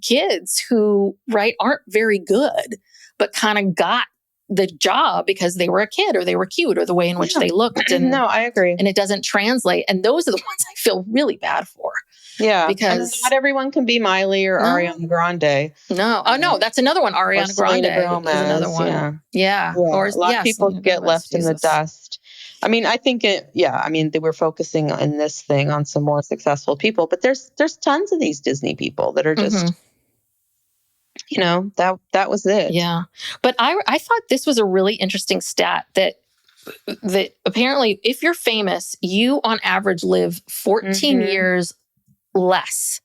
kids who, right, aren't very good, but kind of got the job because they were a kid, or they were cute, or the way in which they looked. And no, I agree. And it doesn't translate. And those are the ones I feel really bad for. Yeah, because not everyone can be Miley or Ariana Grande. No, oh no, that's another one. Ariana Grande is another one. Yeah. Or a lot of people get left in the dust. I mean, I think I mean, they were focusing in this thing on some more successful people, but there's tons of these Disney people that are just, you know, that was it. Yeah. But I thought this was a really interesting stat that apparently, if you're famous, you on average live 14 years less,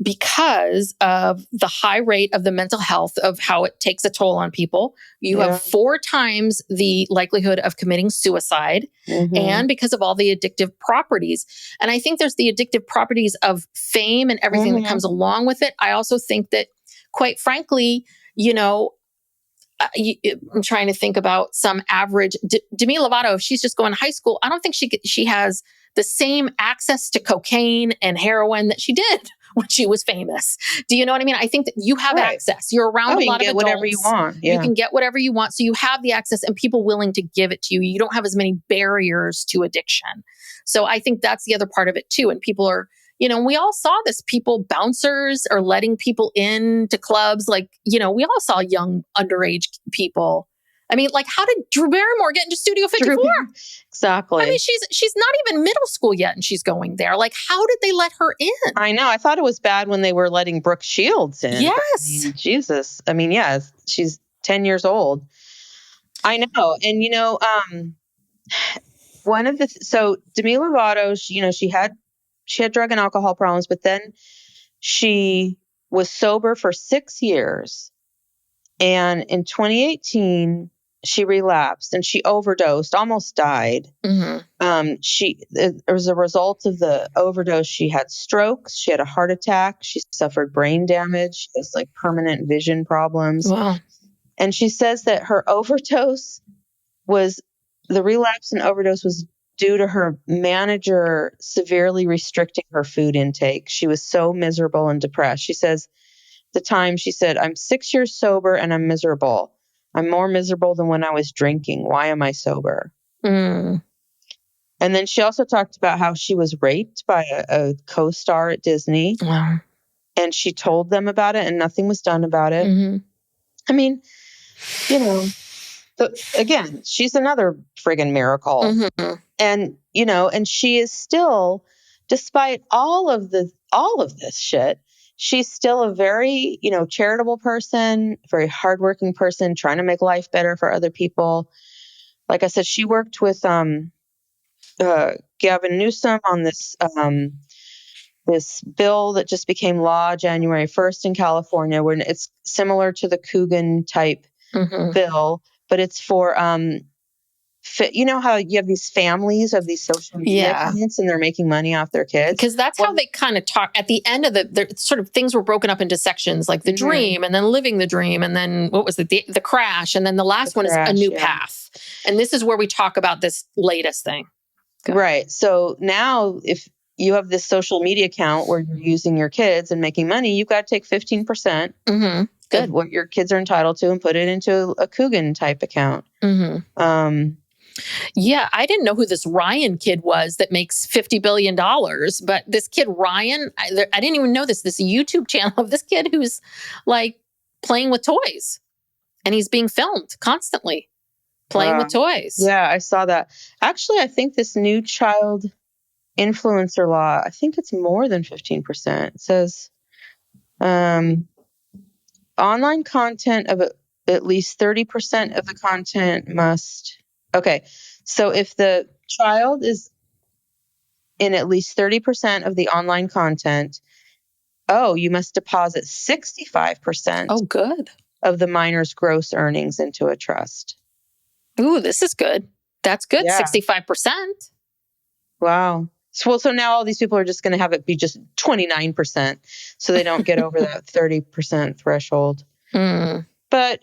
because of the high rate of the mental health, of how it takes a toll on people. You have 4 times the likelihood of committing suicide, and because of all the addictive properties. And I think there's the addictive properties of fame and everything that comes along with it. I also think that, quite frankly, you know, I'm trying to think about some average Demi Lovato. If she's just going to high school, I don't think she has the same access to cocaine and heroin that she did when she was famous. Do you know what I mean? I think that you have access. You're around a lot of adults. Whatever you want. Yeah. You can get whatever you want. So you have the access and people willing to give it to you. You don't have as many barriers to addiction. So I think that's the other part of it too. And people are, you know, we all saw this. Bouncers are letting people into clubs. Like, you know, we all saw young underage people. I mean, like, how did Drew Barrymore get into Studio 54? Exactly. I mean, she's not even middle school yet, and she's going there. Like, how did they let her in? I know. I thought it was bad when they were letting Brooke Shields in. Yes. I mean, Jesus. I mean, yeah, she's 10 years old. I know. And, you know, so Demi Lovato, she had drug and alcohol problems, but then she was sober for 6 years. And in 2018, she relapsed and she overdosed, almost died. As a result of the overdose, she had strokes, she had a heart attack, she suffered brain damage, she has like permanent vision problems. Wow. And she says that her the relapse and overdose was due to her manager severely restricting her food intake. She was so miserable and depressed. She says, the time she said, "I'm 6 years sober and I'm miserable. I'm more miserable than when I was drinking. Why am I sober?" And then she also talked about how she was raped by a co-star at Disney. Wow. And she told them about it and nothing was done about it. I mean, you know, again, she's another friggin' miracle. And, you know, and she is still despite all of this shit, she's still a very, charitable person, very hardworking person, trying to make life better for other people. Like I said, she worked with Gavin Newsom on this bill that just became law January 1st in California, where it's similar to the Coogan type bill, but it's for you know how you have these families of these social media accounts and they're making money off their kids? Because that's how they kind of talk at the end of the sort of things were broken up into sections, like the dream and then living the dream. And then what was it? The crash. And then the last one is a new path. And this is where we talk about this latest thing. Right. So now if you have this social media account where you're using your kids and making money, you've got to take 15% of what your kids are entitled to and put it into a Coogan type account. Yeah, I didn't know who this Ryan kid was that makes $50 billion. But this kid, Ryan, I didn't even know this YouTube channel of this kid who's like playing with toys. And he's being filmed constantly playing with toys. Yeah, I saw that. Actually, I think this new child influencer law, I think it's more than 15%. It says online content of at least 30% of the content must... Okay, so if the child is in at least 30% of the online content, you must deposit 65% good. of the minor's gross earnings into a trust. Ooh, this is good. That's good. Yeah. 65%. Wow. So now all these people are just going to have it be just 29%, so they don't get over that 30% threshold. But,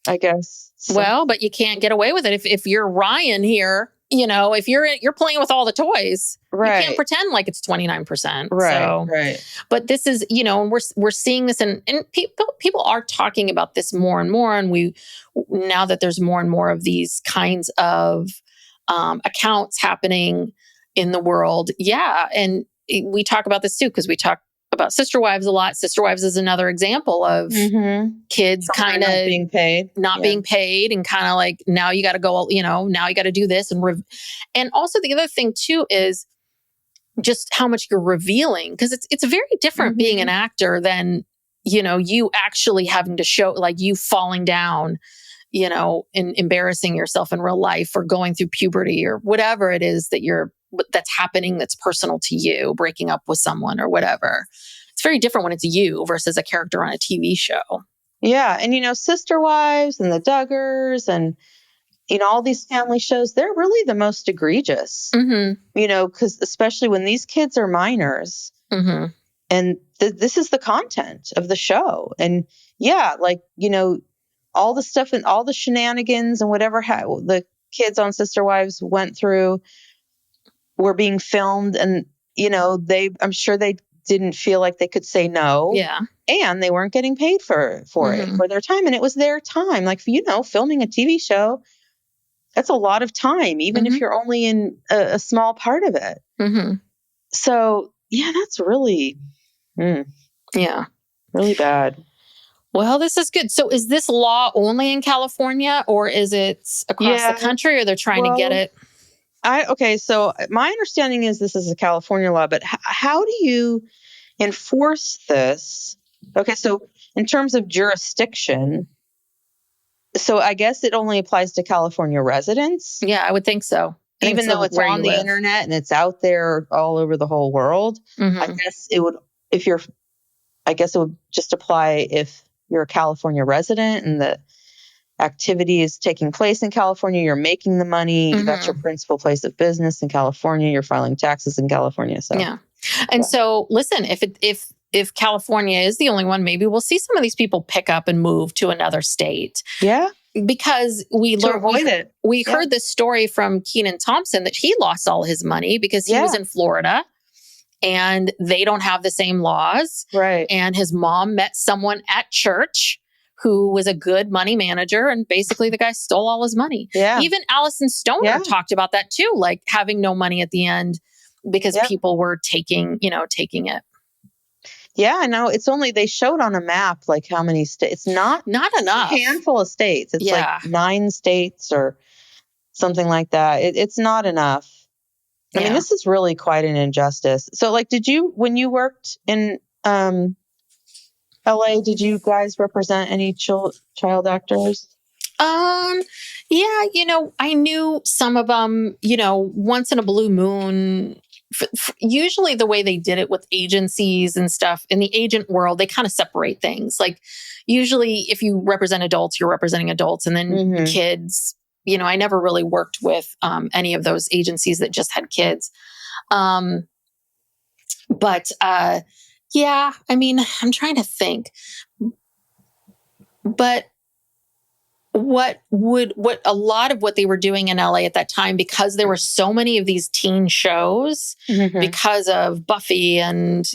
I guess. Well, but you can't get away with it. If you're Ryan here, if you're playing with all the toys, you can't pretend like it's 29%. Right. But this is, and we're seeing this and people are talking about this more and more. And now that there's more and more of these kinds of accounts happening in the world. Yeah. And we talk about this too, because we talk about Sister Wives a lot. Sister Wives is another example of kids kind of not being paid and kind of like, now you got to go, now you got to do this. And also the other thing too is just how much you're revealing, because it's very different being an actor than, you actually having to show, like you falling down, and embarrassing yourself in real life or going through puberty or whatever it is that's happening, that's personal to you, breaking up with someone or whatever. It's very different when it's you versus a character on a TV show. Yeah. And, Sister Wives and the Duggars and, all these family shows, they're really the most egregious, because especially when these kids are minors and this is the content of the show. And all the stuff and all the shenanigans and whatever the kids on Sister Wives went through were being filmed, and I'm sure they didn't feel like they could say no. Yeah. And they weren't getting paid for it, for their time, and it was their time. Like, filming a TV show, that's a lot of time, even if you're only in a small part of it. So yeah, that's really really bad. Well, this is good. So is this law only in California, or is it across the country, or they're trying to get it? So my understanding is this is a California law, but how do you enforce this? Okay, so in terms of jurisdiction, so I guess it only applies to California residents? Yeah, I would think so. Even though it's on the internet and it's out there all over the whole world, I guess it would just apply if you're a California resident and the activity is taking place in California, you're making the money, that's your principal place of business in California, you're filing taxes in California. So yeah. And so listen, if California is the only one, maybe we'll see some of these people pick up and move to another state. Yeah. Because we heard this story from Kenan Thompson that he lost all his money because he was in Florida and they don't have the same laws. Right. And his mom met someone at church who was a good money manager, and basically the guy stole all his money. Yeah. Even Allison Stoner talked about that too, like having no money at the end because people were taking it. Yeah, I know. It's only, they showed on a map like how many states. It's not enough. A handful of states. It's like 9 states or something like that. It's not enough. I mean, this is really quite an injustice. So, like, when you worked in LA, did you guys represent any child actors? Yeah, I knew some of them, once in a blue moon. Usually the way they did it with agencies and stuff in the agent world, they kind of separate things. Like usually if you represent adults, you're representing adults, and then kids, I never really worked with any of those agencies that just had kids. But yeah, I mean, I'm trying to think, but what a lot of what they were doing in LA at that time, because there were so many of these teen shows because of Buffy and,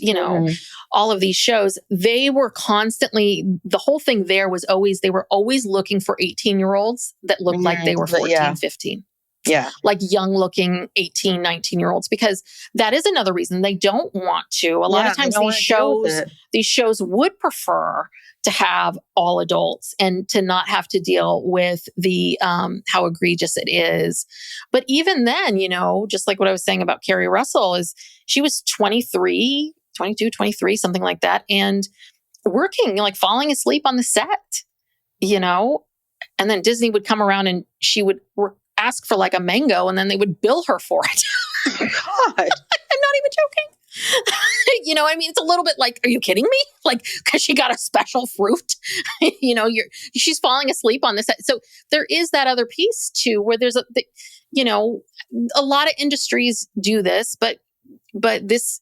all of these shows, they were constantly, the whole thing there was always, they were always looking for 18-year-olds that looked like they were 14, 15. Yeah. Like young looking 18, 19-year-olds, because that is another reason they don't want to. A lot of times these shows would prefer to have all adults and to not have to deal with the how egregious it is. But even then, just like what I was saying about Carrie Russell, is she was 22, 23, something like that, and working, like falling asleep on the set, and then Disney would come around and she would ask for like a mango, and then they would bill her for it. Oh, God. I'm not even joking. I mean, it's a little bit like, are you kidding me? Like, because she got a special fruit, she's falling asleep on this. So there is that other piece too, where there's a lot of industries do this, but this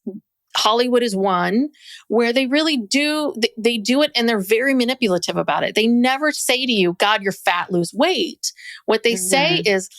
Hollywood is one where they really do, they do it, and they're very manipulative about it. They never say to you, God, you're fat, lose weight. What they say is,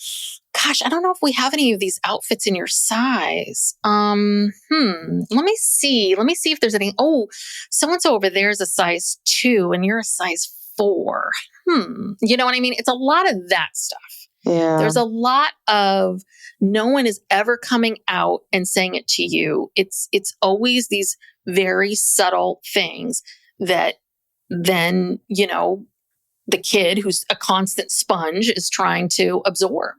gosh, I don't know if we have any of these outfits in your size. Let me see if there's any. Oh, so-and-so over there is a size 2 and you're a size 4. You know what I mean? It's a lot of that stuff. Yeah. There's a lot of, no one is ever coming out and saying it to you. It's always these very subtle things that then, the kid who's a constant sponge is trying to absorb.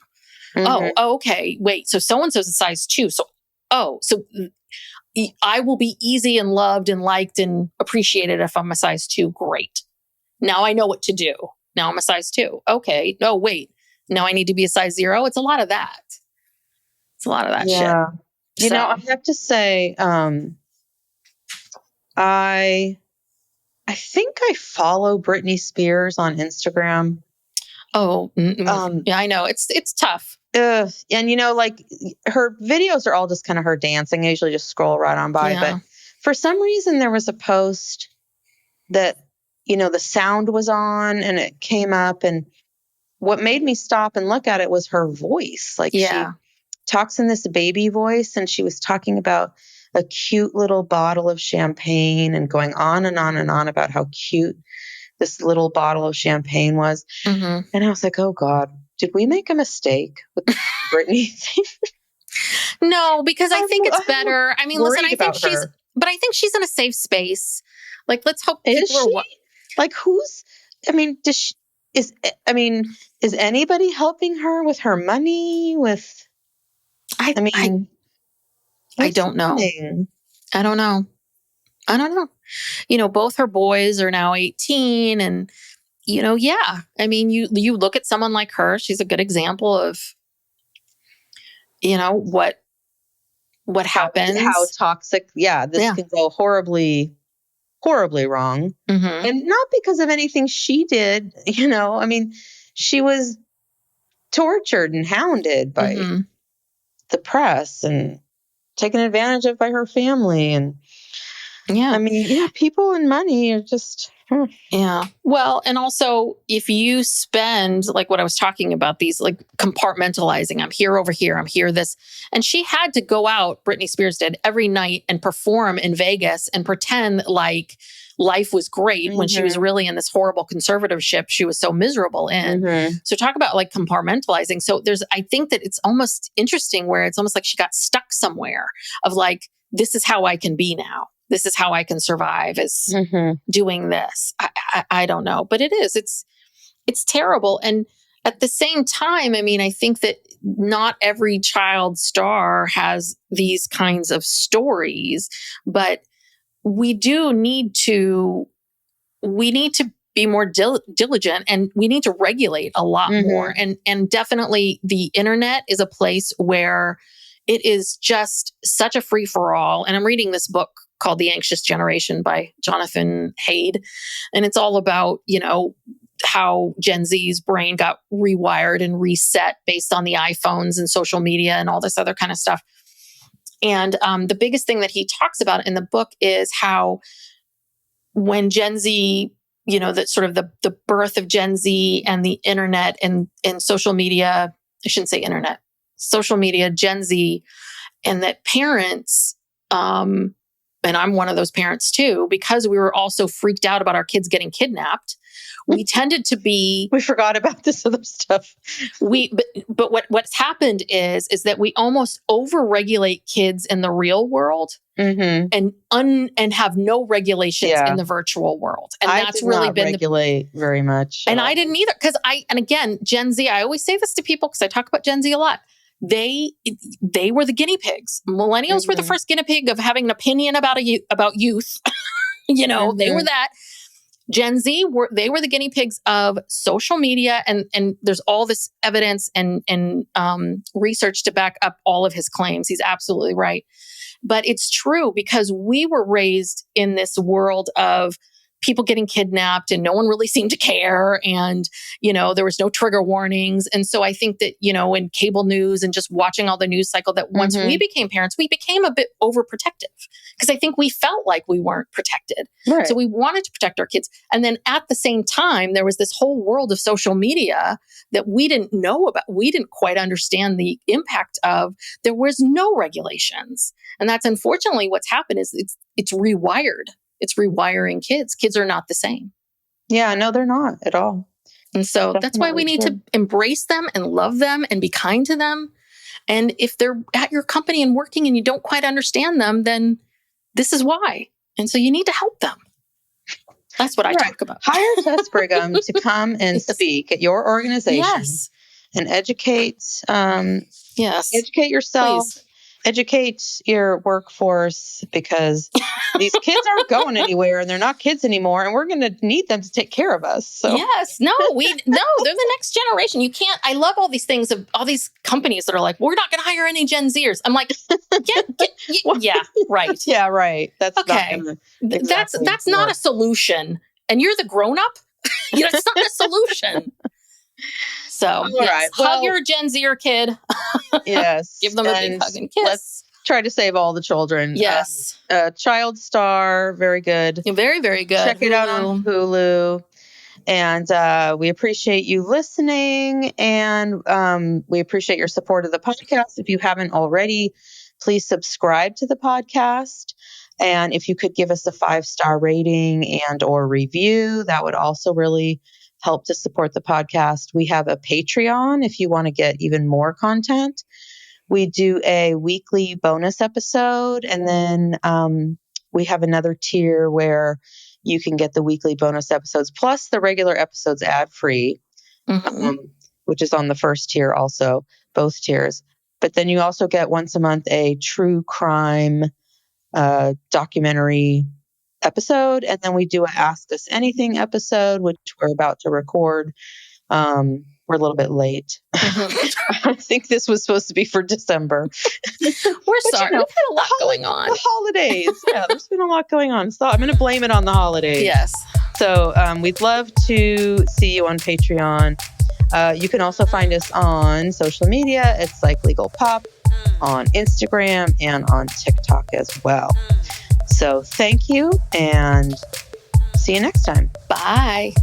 Oh, okay. Wait, so so-and-so's a size 2. So I will be easy and loved and liked and appreciated if I'm a size 2. Great. Now I know what to do. Now I'm a size 2. Okay. No, wait. Now I need to be a size 0. It's a lot of that. It's a lot of that shit. I have to say, I think I follow Britney Spears on Instagram. Oh, yeah, I know. It's tough. And like her videos are all just kind of her dancing. I usually just scroll right on by. Yeah. But for some reason, there was a post that, the sound was on and it came up, and what made me stop and look at it was her voice. Like she talks in this baby voice, and she was talking about a cute little bottle of champagne and going on and on and on about how cute this little bottle of champagne was. And I was like, oh God, did we make a mistake with the Britney thing? No, because I think it's better. I mean, listen, I think she's in a safe space. Like, let's hope people are. Like, is anybody helping her with her money? I don't know. I don't know. Both her boys are now 18, and yeah. I mean, you look at someone like her. She's a good example of, what happens, how toxic. This can go horribly, horribly wrong, and not because of anything she did. I mean, she was tortured and hounded by the press and taken advantage of by her family. And I mean, people and money are just. Yeah. Well, and also if you spend, like what I was talking about, these like compartmentalizing, I'm here over here, I'm here this. And she had to go out, Britney Spears did, every night and perform in Vegas and pretend like life was great when she was really in this horrible conservatorship she was so miserable in. So talk about like compartmentalizing. So I think that it's almost interesting where it's almost like she got stuck somewhere of like, this is how I can be now. This is how I can survive, is doing this. I don't know, but it's terrible. And at the same time, I mean, I think that not every child star has these kinds of stories, but we need to be more diligent, and we need to regulate a lot more. And definitely the internet is a place where it is just such a free for all. And I'm reading this book called The Anxious Generation by Jonathan Haidt. And it's all about, how Gen Z's brain got rewired and reset based on the iPhones and social media and all this other kind of stuff. And the biggest thing that he talks about in the book is how when Gen Z, that sort of the birth of Gen Z and the internet and social media, I shouldn't say internet, social media, Gen Z, and that parents, and I'm one of those parents too, because we were also freaked out about our kids getting kidnapped. We tended to be. We forgot about this other stuff. But what's happened is that we almost overregulate kids in the real world, and have no regulations in the virtual world, and that's really been regulate very much. And I didn't either, because and again, Gen Z. I always say this to people because I talk about Gen Z a lot. They were the guinea pigs. Millennials were the first guinea pig of having an opinion about youth. They were that. Gen Z they were the guinea pigs of social media, and there's all this evidence and research to back up all of his claims. He's absolutely right. But it's true, because we were raised in this world of people getting kidnapped and no one really seemed to care. And, there was no trigger warnings. And so I think that, in cable news and just watching all the news cycle, that once we became parents, we became a bit overprotective, because I think we felt like we weren't protected. Right. So we wanted to protect our kids. And then at the same time, there was this whole world of social media that we didn't know about. We didn't quite understand the impact of. There was no regulations. And that's unfortunately what's happened is it's rewired. It's rewiring kids. Kids are not the same. Yeah, no, they're not at all. And so that's why we need to embrace them and love them and be kind to them. And if they're at your company and working and you don't quite understand them, then this is why. And so you need to help them. That's what I talk about. Hire Tess Brigham to come and speak at your organization and educate. Educate yourself. Please. Educate your workforce, because these kids aren't going anywhere and they're not kids anymore, and we're going to need them to take care of us. So yes, they're the next generation. You can't. I love all these things of all these companies that are like, we're not going to hire any Gen Zers. I'm like, yeah, right, yeah, right. That's okay. That's not a solution, and you're the grown up. It's not a solution. So, hug your Gen Zer kid. Yes. Give them a big hug and kiss. Let's try to save all the children. Yes. Child Star, very good. Very, very good. Check it out on Hulu. And we appreciate you listening. And we appreciate your support of the podcast. If you haven't already, please subscribe to the podcast. And if you could give us a 5-star rating and or review, that would also really help to support the podcast. We have a Patreon if you want to get even more content. We do a weekly bonus episode, and then we have another tier where you can get the weekly bonus episodes plus the regular episodes ad-free, which is on the first tier also, both tiers. But then you also get once a month a true crime documentary episode, and then we do a Ask Us Anything episode, which we're about to record. We're a little bit late. I think this was supposed to be for December. We're sorry. We've had a lot going on. The holidays. Yeah, there's been a lot going on. So I'm going to blame it on the holidays. Yes. So we'd love to see you on Patreon. You can also find us on social media. It's like Legal Pop on Instagram and on TikTok as well. So thank you, and see you next time. Bye.